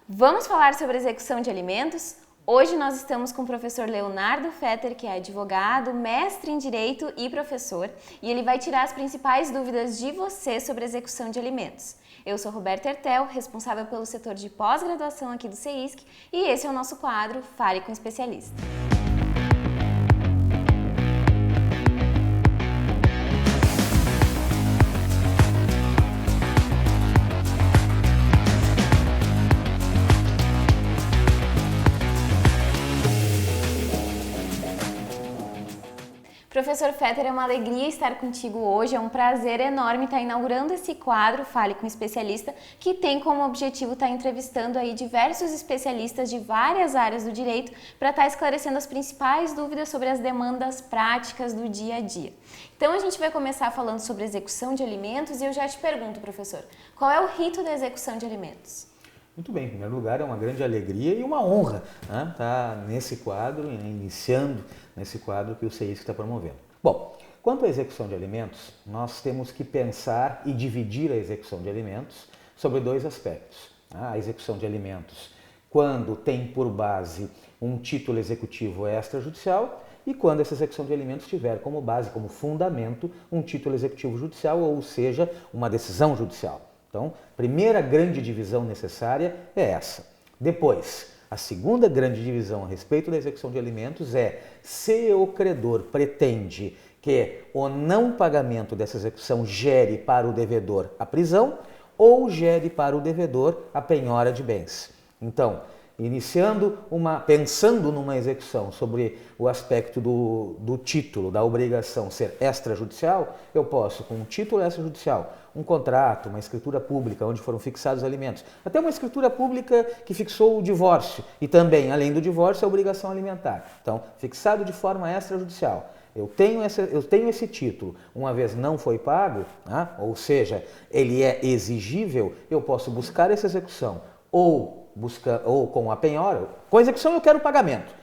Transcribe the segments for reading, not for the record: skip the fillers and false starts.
Vamos falar sobre execução de alimentos? Hoje nós estamos com o professor Leonardo Fetter, que é advogado, mestre em Direito e professor, e ele vai tirar as principais dúvidas de você sobre execução de alimentos. Eu sou Roberta Hertel, responsável pelo setor de pós-graduação aqui do CEISC, e esse é o nosso quadro Fale com o Especialista. Professor Fetter, é uma alegria estar contigo hoje, é um prazer enorme estar inaugurando esse quadro Fale com o Especialista, que tem como objetivo estar entrevistando aí diversos especialistas de várias áreas do direito para estar esclarecendo as principais dúvidas sobre as demandas práticas do dia a dia. Então a gente vai começar falando sobre execução de alimentos e eu já te pergunto, professor, qual é o rito da execução de alimentos? Muito bem, em primeiro lugar é uma grande alegria e uma honra estar nesse quadro, iniciando nesse quadro que o CEISC está promovendo. Bom, quanto à execução de alimentos, nós temos que pensar e dividir a execução de alimentos sobre dois aspectos. A execução de alimentos quando tem por base um título executivo extrajudicial e quando essa execução de alimentos tiver como base, como fundamento, um título executivo judicial, ou seja, uma decisão judicial. Então, a primeira grande divisão necessária é essa. Depois, a segunda grande divisão a respeito da execução de alimentos é se o credor pretende que o não pagamento dessa execução gere para o devedor a prisão ou gere para o devedor a penhora de bens. Então, pensando numa execução sobre o aspecto do título, da obrigação ser extrajudicial, eu posso, com um título extrajudicial, um contrato, uma escritura pública onde foram fixados os alimentos, até uma escritura pública que fixou o divórcio e também, além do divórcio, a obrigação alimentar. Então, fixado de forma extrajudicial. Eu tenho esse título, uma vez não foi pago, ou seja, ele é exigível, eu posso buscar essa execução ou com a penhora. Com a execução eu quero o pagamento.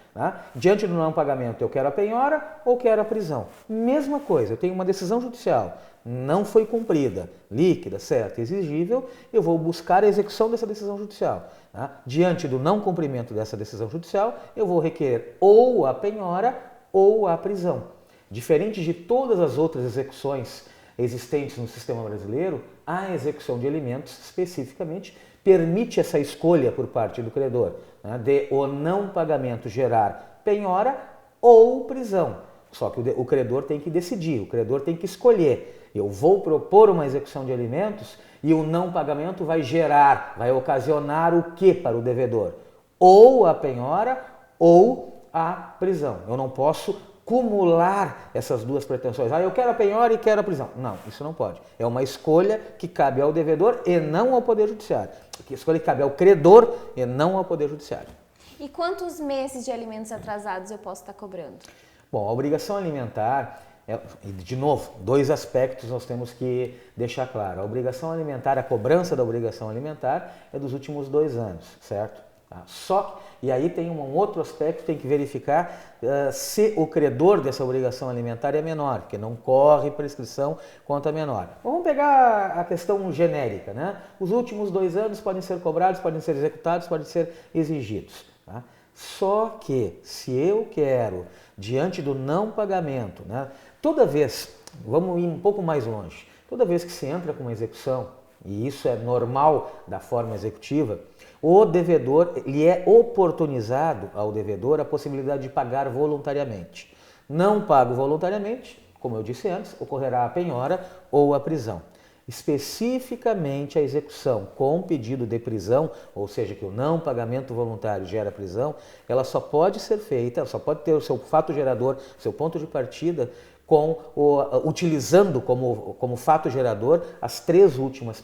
Diante do não pagamento eu quero a penhora ou quero a prisão. Mesma coisa, eu tenho uma decisão judicial, não foi cumprida, líquida, certa, exigível, eu vou buscar a execução dessa decisão judicial. Diante do não cumprimento dessa decisão judicial, eu vou requerer ou a penhora ou a prisão. Diferente de todas as outras execuções existentes no sistema brasileiro, a execução de alimentos, especificamente, permite essa escolha por parte do credor, de o não pagamento gerar penhora ou prisão. Só que o credor tem que decidir, o credor tem que escolher. Eu vou propor uma execução de alimentos e o não pagamento vai ocasionar o que para o devedor? Ou a penhora ou a prisão. Eu não posso cumular essas duas pretensões. Eu quero a penhora e quero a prisão. Não, isso não pode. É uma escolha que cabe ao devedor e não ao Poder Judiciário. A escolha que cabe ao credor e não ao Poder Judiciário. E quantos meses de alimentos atrasados eu posso estar cobrando? Bom, a obrigação alimentar, de novo, dois aspectos nós temos que deixar claro. A obrigação alimentar, a cobrança da obrigação alimentar é dos últimos 2 anos, certo? E aí tem um outro aspecto, tem que verificar se o credor dessa obrigação alimentar é menor, porque não corre prescrição quanto a menor. Vamos pegar a questão genérica, Os últimos 2 anos podem ser cobrados, podem ser executados, podem ser exigidos. Só que se eu quero, diante do não pagamento, toda vez, vamos ir um pouco mais longe, toda vez que se entra com uma execução, e isso é normal da forma executiva, o devedor, ele é oportunizado ao devedor a possibilidade de pagar voluntariamente. Não pago voluntariamente, como eu disse antes, ocorrerá a penhora ou a prisão. Especificamente a execução com pedido de prisão, ou seja, que o não pagamento voluntário gera prisão, ela só pode ser feita, só pode ter o seu fato gerador, seu ponto de partida, utilizando como fato gerador as 3 últimas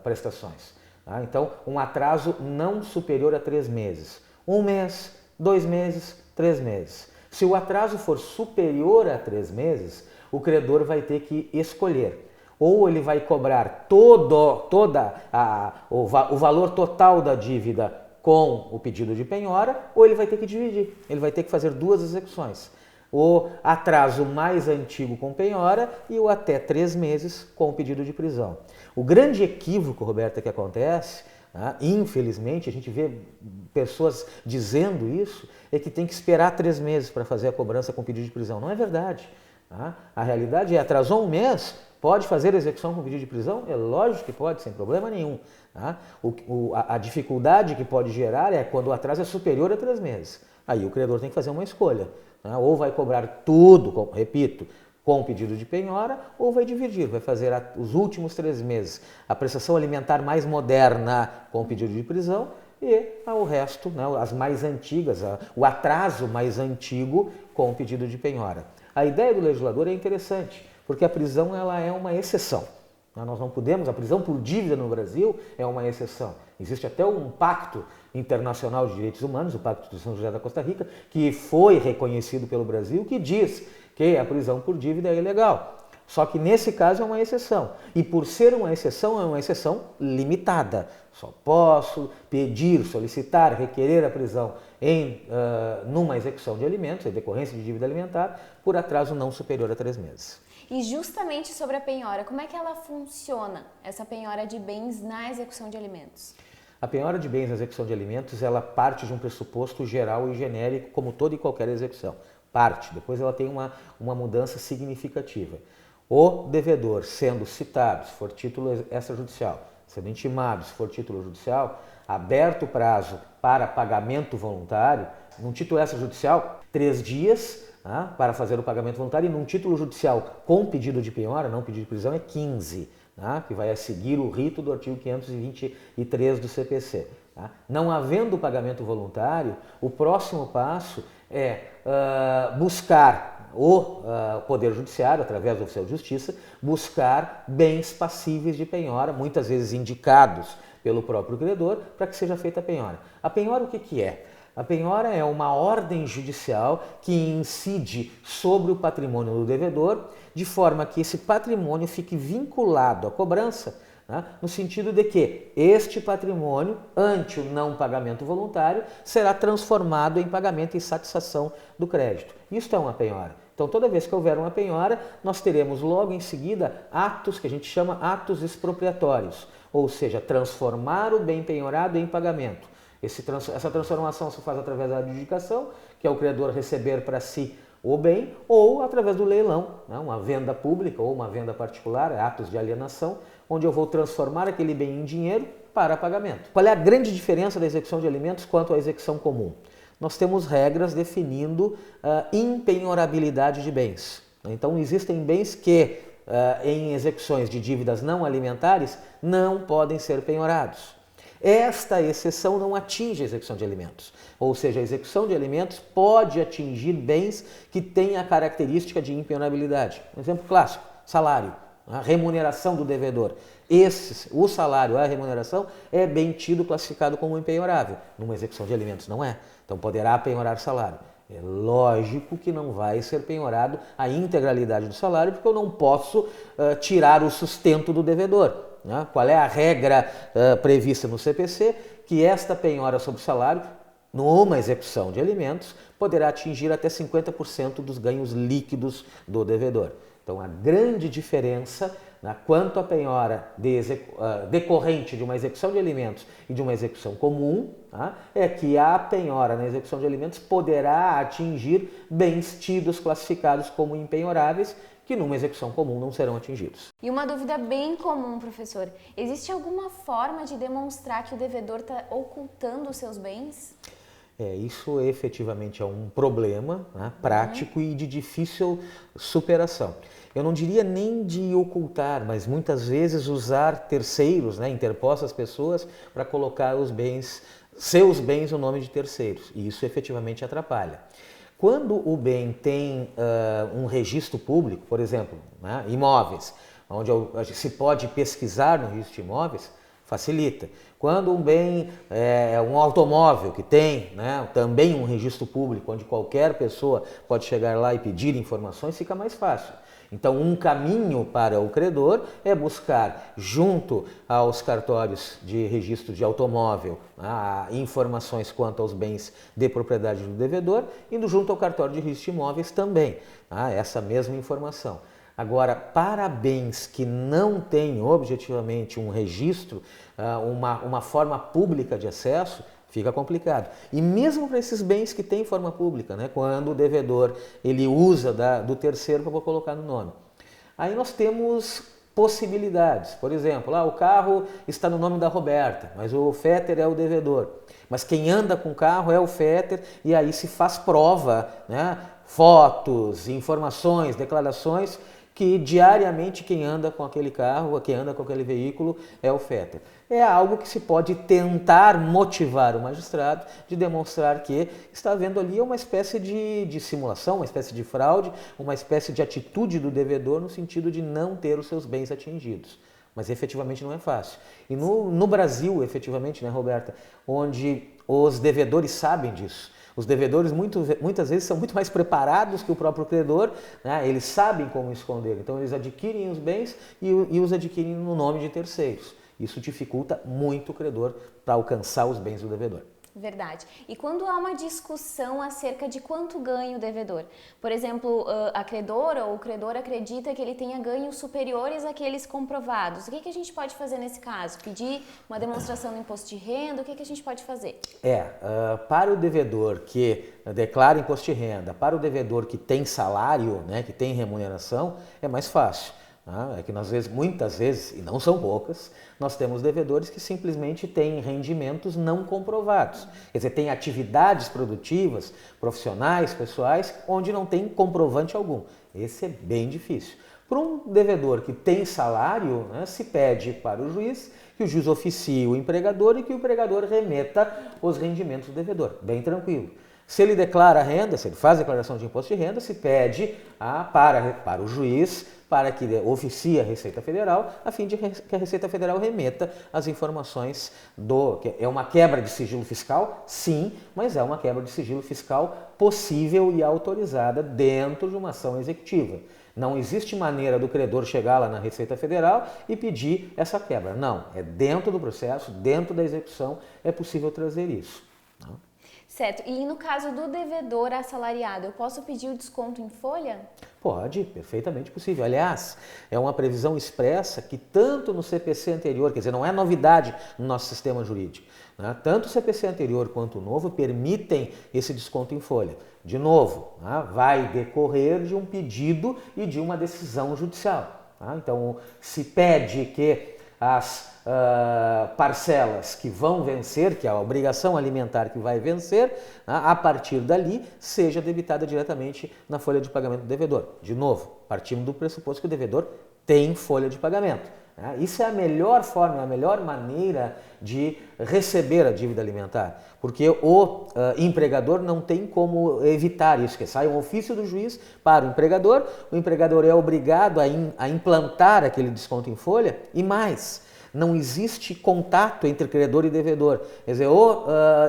prestações. Então, um atraso não superior a 3 meses. 1 mês, 2 meses, 3 meses. Se o atraso for superior a 3 meses, o credor vai ter que escolher. Ou ele vai cobrar o valor total da dívida com o pedido de penhora, ou ele vai ter que dividir. Ele vai ter que fazer 2 execuções. O atraso mais antigo com penhora e o até 3 meses com o pedido de prisão. O grande equívoco, Roberta, que acontece tá? Infelizmente, a gente vê pessoas dizendo isso, é que tem que esperar 3 meses para fazer a cobrança com pedido de prisão. Não é verdade. Tá? A realidade é, atrasou um mês, pode fazer execução com pedido de prisão? É lógico que pode, sem problema nenhum. Tá? A dificuldade que pode gerar é quando o atraso é superior a 3 meses. Aí o credor tem que fazer uma escolha. Tá? Ou vai cobrar tudo, repito, com pedido de penhora, ou vai dividir, vai fazer os últimos 3 meses a prestação alimentar mais moderna com pedido de prisão e o resto, né, as mais antigas, o atraso mais antigo com pedido de penhora. A ideia do legislador é interessante, porque a prisão ela é uma exceção. Nós não podemos, a prisão por dívida no Brasil é uma exceção. Existe até um pacto internacional de direitos humanos, o Pacto de São José da Costa Rica, que foi reconhecido pelo Brasil, que diz que a prisão por dívida é ilegal. Só que nesse caso é uma exceção. E por ser uma exceção limitada. Só posso pedir, solicitar, requerer a prisão numa execução de alimentos, em decorrência de dívida alimentar, por atraso não superior a 3 meses. E justamente sobre a penhora, como é que ela funciona, essa penhora de bens na execução de alimentos? A penhora de bens na execução de alimentos, ela parte de um pressuposto geral e genérico, como toda e qualquer execução. Parte, depois ela tem uma mudança significativa. O devedor, sendo citado, se for título extrajudicial, sendo intimado, se for título judicial, aberto o prazo para pagamento voluntário, num título extrajudicial, 3 dias para fazer o pagamento voluntário, e num título judicial com pedido de penhora, não pedido de prisão, é 15, que vai a seguir o rito do artigo 523 do CPC. Não havendo pagamento voluntário, o próximo passo é buscar o Poder Judiciário, através do oficial de justiça, buscar bens passíveis de penhora, muitas vezes indicados pelo próprio credor, para que seja feita a penhora. A penhora o que é? A penhora é uma ordem judicial que incide sobre o patrimônio do devedor, de forma que esse patrimônio fique vinculado à cobrança, no sentido de que este patrimônio, ante o não pagamento voluntário, será transformado em pagamento e satisfação do crédito. Isto é uma penhora. Então, toda vez que houver uma penhora, nós teremos logo em seguida atos que a gente chama atos expropriatórios, ou seja, transformar o bem penhorado em pagamento. Essa transformação se faz através da adjudicação, que é o credor receber para si o bem, ou através do leilão, uma venda pública ou uma venda particular, atos de alienação, onde eu vou transformar aquele bem em dinheiro para pagamento. Qual é a grande diferença da execução de alimentos quanto à execução comum? Nós temos regras definindo a impenhorabilidade de bens. Então, existem bens que, em execuções de dívidas não alimentares, não podem ser penhorados. Esta exceção não atinge a execução de alimentos, ou seja, a execução de alimentos pode atingir bens que têm a característica de impenhorabilidade. Um exemplo clássico, salário, a remuneração do devedor. O salário, a remuneração, é bem tido, classificado como impenhorável. Numa execução de alimentos não é, então poderá penhorar salário. É lógico que não vai ser penhorado a integralidade do salário, porque eu não posso tirar o sustento do devedor. Qual é a regra prevista no CPC? Que esta penhora sobre o salário, numa execução de alimentos, poderá atingir até 50% dos ganhos líquidos do devedor. Então, a grande diferença quanto à penhora decorrente de uma execução de alimentos e de uma execução comum é que a penhora na execução de alimentos poderá atingir bens tidos classificados como impenhoráveis, que numa execução comum não serão atingidos. E uma dúvida bem comum, professor: existe alguma forma de demonstrar que o devedor está ocultando os seus bens? Isso efetivamente é um problema prático e de difícil superação. Eu não diria nem de ocultar, mas muitas vezes usar terceiros, interpostas pessoas, para colocar os bens, seus bens, no nome de terceiros. E isso efetivamente atrapalha. Quando o bem tem um registro público, por exemplo, imóveis, onde se pode pesquisar no registro de imóveis, facilita. Quando um bem é um automóvel que tem também um registro público, onde qualquer pessoa pode chegar lá e pedir informações, fica mais fácil. Então, um caminho para o credor é buscar, junto aos cartórios de registro de automóvel, informações quanto aos bens de propriedade do devedor, indo junto ao cartório de registro de imóveis também, essa mesma informação. Agora, para bens que não têm objetivamente um registro, uma forma pública de acesso, fica complicado. E mesmo para esses bens que têm forma pública, né, quando o devedor ele usa do terceiro para colocar no nome. Aí nós temos possibilidades. Por exemplo, o carro está no nome da Roberta, mas o Fetter é o devedor. Mas quem anda com o carro é o Fetter e aí se faz prova, né, fotos, informações, declarações que diariamente quem anda com aquele carro, quem anda com aquele veículo é o Fetter. É algo que se pode tentar motivar o magistrado de demonstrar que está havendo ali uma espécie de simulação, uma espécie de fraude, uma espécie de atitude do devedor no sentido de não ter os seus bens atingidos. Mas efetivamente não é fácil. E no Brasil, efetivamente, né, Roberta, onde os devedores sabem disso, os devedores muitas vezes são muito mais preparados que o próprio credor, né? Eles sabem como esconder, então eles adquirem os bens e os adquirem no nome de terceiros. Isso dificulta muito o credor para alcançar os bens do devedor. Verdade. E quando há uma discussão acerca de quanto ganha o devedor? Por exemplo, a credora ou o credor acredita que ele tenha ganhos superiores àqueles comprovados. O que a gente pode fazer nesse caso? Pedir uma demonstração do imposto de renda? O que a gente pode fazer? Para o devedor que declara imposto de renda, para o devedor que tem salário, né, que tem remuneração, é mais fácil. É que nós muitas vezes, e não são poucas, nós temos devedores que simplesmente têm rendimentos não comprovados. Quer dizer, têm atividades produtivas, profissionais, pessoais, onde não tem comprovante algum. Esse é bem difícil. Para um devedor que tem salário, né, se pede para o juiz que o juiz oficie o empregador e que o empregador remeta os rendimentos do devedor. Bem tranquilo. Se ele declara renda, se ele faz declaração de imposto de renda, se pede para o juiz para que oficie a Receita Federal, a fim de que a Receita Federal remeta as informações que é uma quebra de sigilo fiscal, sim, mas é uma quebra de sigilo fiscal possível e autorizada dentro de uma ação executiva. Não existe maneira do credor chegar lá na Receita Federal e pedir essa quebra. Não, é dentro do processo, dentro da execução, é possível trazer isso. Não? Certo. E no caso do devedor assalariado, eu posso pedir o desconto em folha? Pode, perfeitamente possível. Aliás, é uma previsão expressa que tanto no CPC anterior, quer dizer, não é novidade no nosso sistema jurídico, né? Tanto o CPC anterior quanto o novo permitem esse desconto em folha. De novo, né, vai decorrer de um pedido e de uma decisão judicial. Tá? Então, se pede que as parcelas que vão vencer, que é a obrigação alimentar que vai vencer, a partir dali seja debitada diretamente na folha de pagamento do devedor. De novo, partimos do pressuposto que o devedor tem folha de pagamento. Isso é a melhor forma, a melhor maneira de receber a dívida alimentar, porque o empregador não tem como evitar isso, que sai um ofício do juiz para o empregador é obrigado a implantar aquele desconto em folha e mais. Não existe contato entre credor e devedor. Quer dizer, o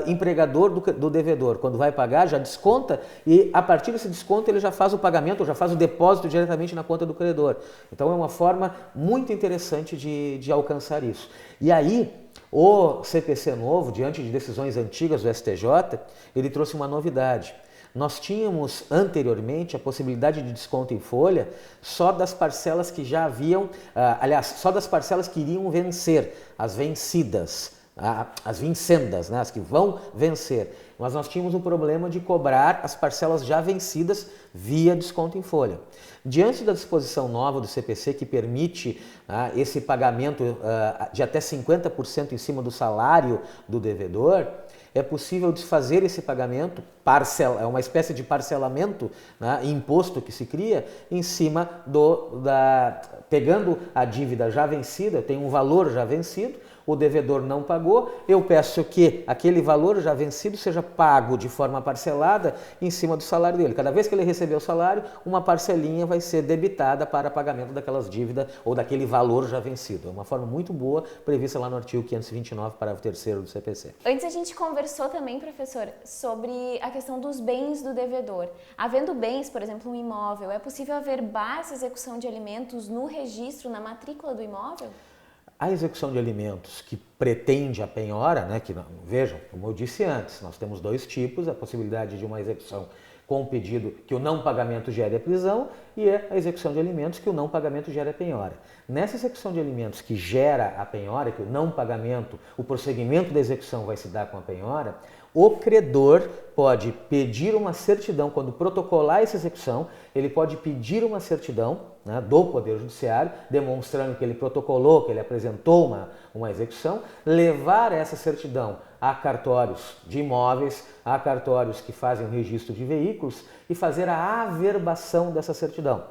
empregador do devedor, quando vai pagar, já desconta e a partir desse desconto ele já faz o pagamento, já faz o depósito diretamente na conta do credor. Então é uma forma muito interessante de alcançar isso. E aí, o CPC novo, diante de decisões antigas do STJ, ele trouxe uma novidade. Nós tínhamos anteriormente a possibilidade de desconto em folha só das parcelas que já haviam, só das parcelas que iriam vencer, as vencidas, as vincendas, né, as que vão vencer. Mas nós tínhamos o problema de cobrar as parcelas já vencidas via desconto em folha. Diante da disposição nova do CPC que permite esse pagamento de até 50% em cima do salário do devedor, é possível desfazer esse pagamento, é uma espécie de parcelamento, né, imposto que se cria em cima pegando a dívida já vencida, tem um valor já vencido, o devedor não pagou, eu peço que aquele valor já vencido seja pago de forma parcelada em cima do salário dele. Cada vez que ele receber o salário, uma parcelinha vai ser debitada para pagamento daquelas dívidas ou daquele valor já vencido. É uma forma muito boa, prevista lá no artigo 529, parágrafo 3º do CPC. Antes a gente conversou também, professor, sobre a questão dos bens do devedor. Havendo bens, por exemplo, um imóvel, é possível averbar essa execução de alimentos no registro, na matrícula do imóvel? A execução de alimentos que pretende a penhora, né, vejam, como eu disse antes, nós temos dois tipos, a possibilidade de uma execução com o pedido que o não pagamento gere a prisão e a execução de alimentos que o não pagamento gera a penhora. Nessa execução de alimentos que gera a penhora, que o não pagamento, o prosseguimento da execução vai se dar com a penhora, o credor pode pedir uma certidão, quando protocolar essa execução, ele pode pedir uma certidão, né, do Poder Judiciário, demonstrando que ele protocolou, que ele apresentou uma execução, levar essa certidão a cartórios de imóveis, a cartórios que fazem o registro de veículos e fazer a averbação dessa certidão.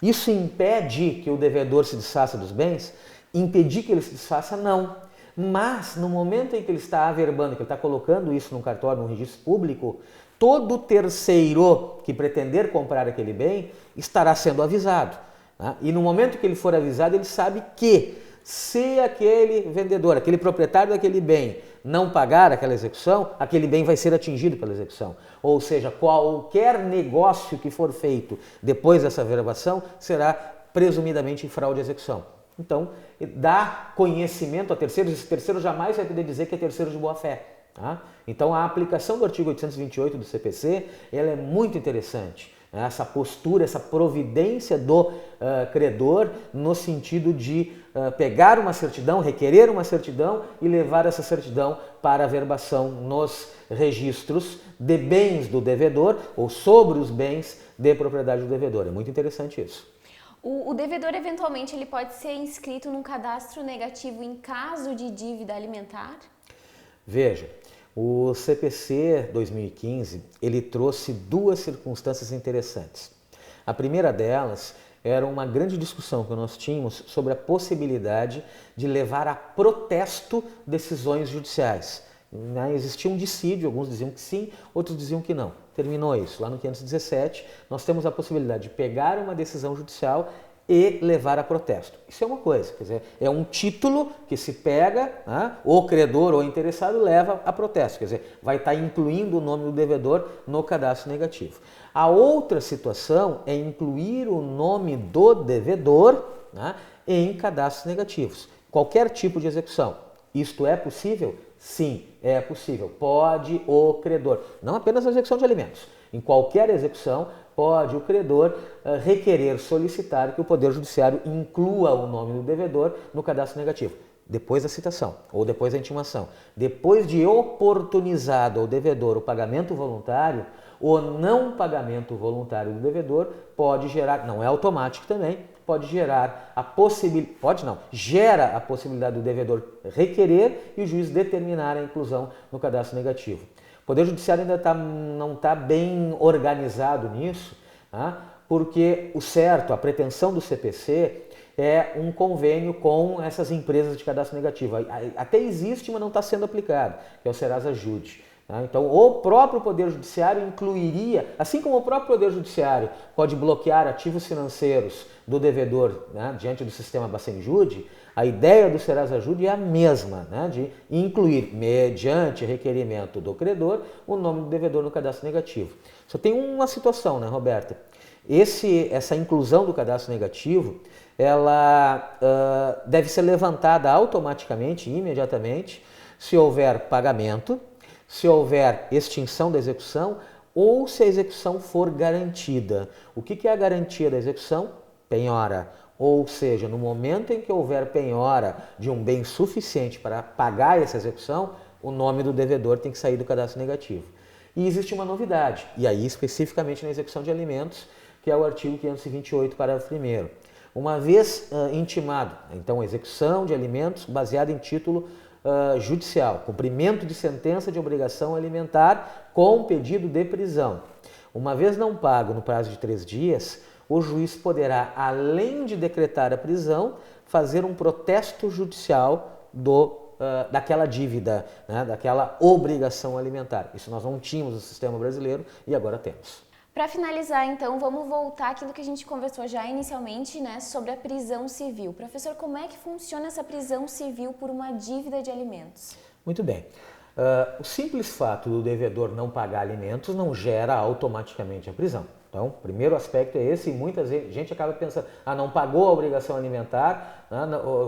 Isso impede que o devedor se desfaça dos bens? Impedir que ele se desfaça, não. Mas, no momento em que ele está averbando, que ele está colocando isso num cartório, num registro público, todo terceiro que pretender comprar aquele bem estará sendo avisado. Né? E no momento que ele for avisado, ele sabe que se aquele vendedor, aquele proprietário daquele bem não pagar aquela execução, aquele bem vai ser atingido pela execução. Ou seja, qualquer negócio que for feito depois dessa averbação será presumidamente em fraude à execução. Então, dá conhecimento a terceiros, esse terceiro jamais vai poder dizer que é terceiro de boa-fé. Tá? Então, a aplicação do artigo 828 do CPC, ela é muito interessante. Né? Essa postura, essa providência do credor no sentido de pegar uma certidão, requerer uma certidão e levar essa certidão para averbação nos registros de bens do devedor ou sobre os bens de propriedade do devedor. É muito interessante isso. O devedor, eventualmente, ele pode ser inscrito num cadastro negativo em caso de dívida alimentar? Veja, o CPC 2015, ele trouxe duas circunstâncias interessantes. A primeira delas era uma grande discussão que nós tínhamos sobre a possibilidade de levar a protesto decisões judiciais. Existia um dissídio, alguns diziam que sim, outros diziam que não. Terminou isso. Lá no 517, nós temos a possibilidade de pegar uma decisão judicial e levar a protesto. Isso é uma coisa, quer dizer, é um título que se pega, né, o credor ou interessado leva a protesto, quer dizer, vai estar incluindo o nome do devedor no cadastro negativo. A outra situação é incluir o nome do devedor, né, em cadastros negativos. Qualquer tipo de execução. Isto é possível? Sim, é possível. Pode o credor, não apenas a execução de alimentos, em qualquer execução pode o credor requerer, solicitar que o Poder Judiciário inclua o nome do devedor no cadastro negativo, depois da citação ou depois da intimação. Depois de oportunizado ao devedor o pagamento voluntário, o não pagamento voluntário do devedor pode gerar, não é automático também, pode gerar a possibilidade, gera a possibilidade do devedor requerer e o juiz determinar a inclusão no cadastro negativo. O Poder Judiciário ainda não está bem organizado nisso, tá? Porque o certo, a pretensão do CPC é um convênio com essas empresas de cadastro negativo. Até existe, mas não está sendo aplicado, que é o Serasa Jude. Então, o próprio Poder Judiciário incluiria, assim como o próprio Poder Judiciário pode bloquear ativos financeiros do devedor, né, diante do sistema Bacenjude, a ideia do Serasa Jude é a mesma, né, de incluir, mediante requerimento do credor, o nome do devedor no cadastro negativo. Só tem uma situação, né, Roberta? Essa inclusão do cadastro negativo, ela deve ser levantada automaticamente, imediatamente, se houver pagamento, se houver extinção da execução ou se a execução for garantida. O que é a garantia da execução? Penhora. Ou seja, no momento em que houver penhora de um bem suficiente para pagar essa execução, o nome do devedor tem que sair do cadastro negativo. E existe uma novidade, e aí especificamente na execução de alimentos, que é o artigo 528, parágrafo 1º. Uma vez intimado, então, a execução de alimentos baseada em título judicial, cumprimento de sentença de obrigação alimentar com pedido de prisão. Uma vez não pago no prazo de 3 dias, o juiz poderá, além de decretar a prisão, fazer um protesto judicial daquela dívida, né, daquela obrigação alimentar. Isso nós não tínhamos no sistema brasileiro e agora temos. Para finalizar, então, vamos voltar àquilo que a gente conversou já inicialmente, né, sobre a prisão civil. Professor, como é que funciona essa prisão civil por uma dívida de alimentos? Muito bem. O simples fato do devedor não pagar alimentos não gera automaticamente a prisão. Então, o primeiro aspecto é esse, e muita gente acaba pensando, não pagou a obrigação alimentar,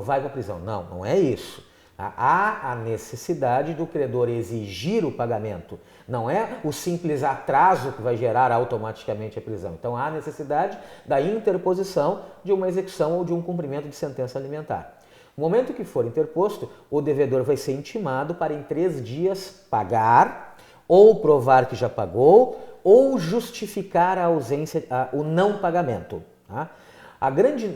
vai para a prisão. Não, não é isso. Há a necessidade do credor exigir o pagamento. Não é o simples atraso que vai gerar automaticamente a prisão. Então há a necessidade da interposição de uma execução ou de um cumprimento de sentença alimentar. No momento que for interposto, o devedor vai ser intimado para em 3 dias pagar, ou provar que já pagou, ou justificar a ausência, o não pagamento. Tá?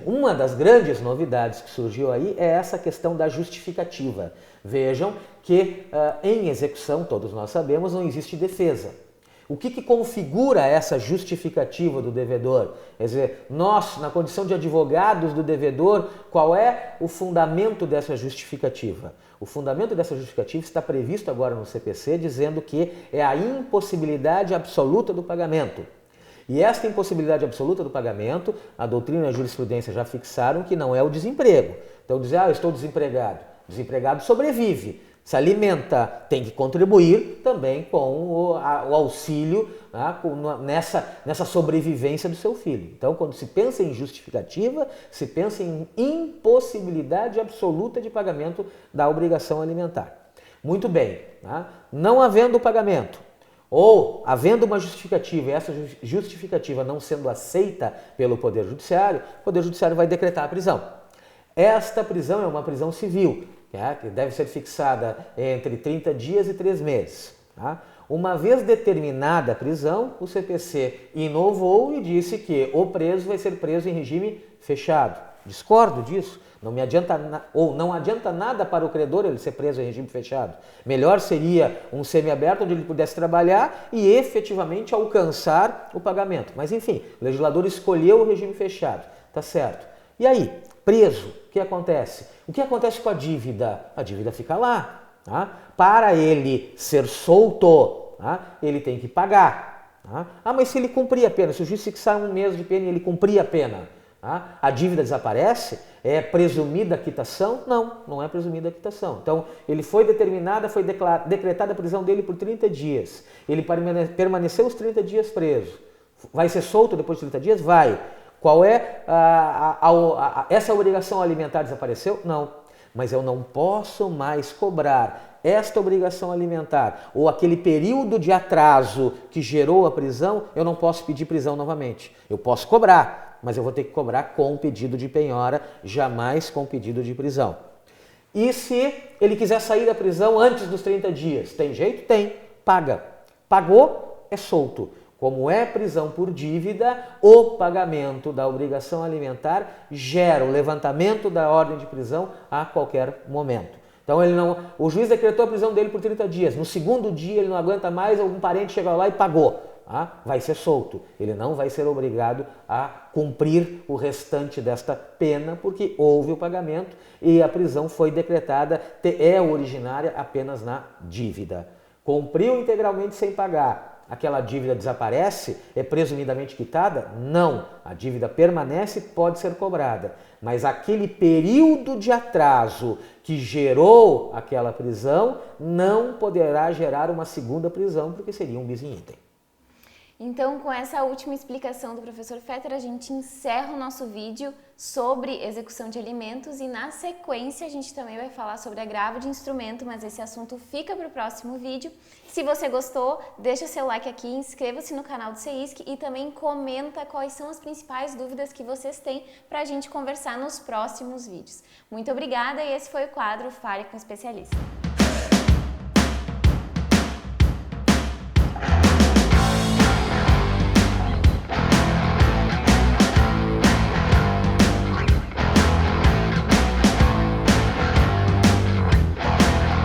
Uma das grandes novidades que surgiu aí é essa questão da justificativa. Vejam que em execução, todos nós sabemos, não existe defesa. O que configura essa justificativa do devedor? Quer dizer, nós, na condição de advogados do devedor, qual é o fundamento dessa justificativa? O fundamento dessa justificativa está previsto agora no CPC, dizendo que é a impossibilidade absoluta do pagamento. E esta impossibilidade absoluta do pagamento, a doutrina e a jurisprudência já fixaram que não é o desemprego. Então dizer, eu estou desempregado. Desempregado sobrevive, se alimenta, tem que contribuir também com o auxílio, né, nessa sobrevivência do seu filho. Então, quando se pensa em justificativa, se pensa em impossibilidade absoluta de pagamento da obrigação alimentar. Muito bem, né? Não havendo pagamento, ou havendo uma justificativa e essa justificativa não sendo aceita pelo Poder Judiciário, o Poder Judiciário vai decretar a prisão. Esta prisão é uma prisão civil, que deve ser fixada entre 30 dias e 3 meses. Tá? Uma vez determinada a prisão, o CPC inovou e disse que o preso vai ser preso em regime fechado. Discordo disso. Não adianta nada para o credor ele ser preso em regime fechado. Melhor seria um semiaberto onde ele pudesse trabalhar e efetivamente alcançar o pagamento. Mas enfim, o legislador escolheu o regime fechado. Tá certo. E aí, preso, o que acontece? O que acontece com a dívida? A dívida fica lá. Tá? Para ele ser solto, tá? Ele tem que pagar. Tá? Mas se ele cumprir a pena, se o juiz fixar 1 mês de pena e ele cumprir a pena, tá? A dívida desaparece? É presumida a quitação? Não, não é presumida a quitação. Então, ele foi determinada, foi decretada a prisão dele por 30 dias. Ele permaneceu os 30 dias preso. Vai ser solto depois de 30 dias? Vai. Qual é essa obrigação alimentar desapareceu? Não. Mas eu não posso mais cobrar esta obrigação alimentar ou aquele período de atraso que gerou a prisão, eu não posso pedir prisão novamente. Eu posso cobrar, mas eu vou ter que cobrar com pedido de penhora, jamais com pedido de prisão. E se ele quiser sair da prisão antes dos 30 dias? Tem jeito? Tem. Paga. Pagou, é solto. Como é prisão por dívida, o pagamento da obrigação alimentar gera o levantamento da ordem de prisão a qualquer momento. Então o juiz decretou a prisão dele por 30 dias. No segundo dia ele não aguenta mais, algum parente chega lá e pagou. Vai ser solto. Ele não vai ser obrigado a cumprir o restante desta pena, porque houve o pagamento e a prisão foi decretada, é originária apenas na dívida. Cumpriu integralmente sem pagar. Aquela dívida desaparece? É presumidamente quitada? Não. A dívida permanece e pode ser cobrada. Mas aquele período de atraso que gerou aquela prisão não poderá gerar uma segunda prisão, porque seria um bis in idem. Então, com essa última explicação do professor Fetter, a gente encerra o nosso vídeo sobre execução de alimentos e na sequência a gente também vai falar sobre agravo de instrumento, mas esse assunto fica para o próximo vídeo. Se você gostou, deixa seu like aqui, inscreva-se no canal do CEISC e também comenta quais são as principais dúvidas que vocês têm para a gente conversar nos próximos vídeos. Muito obrigada e esse foi o quadro Fale com o Especialista.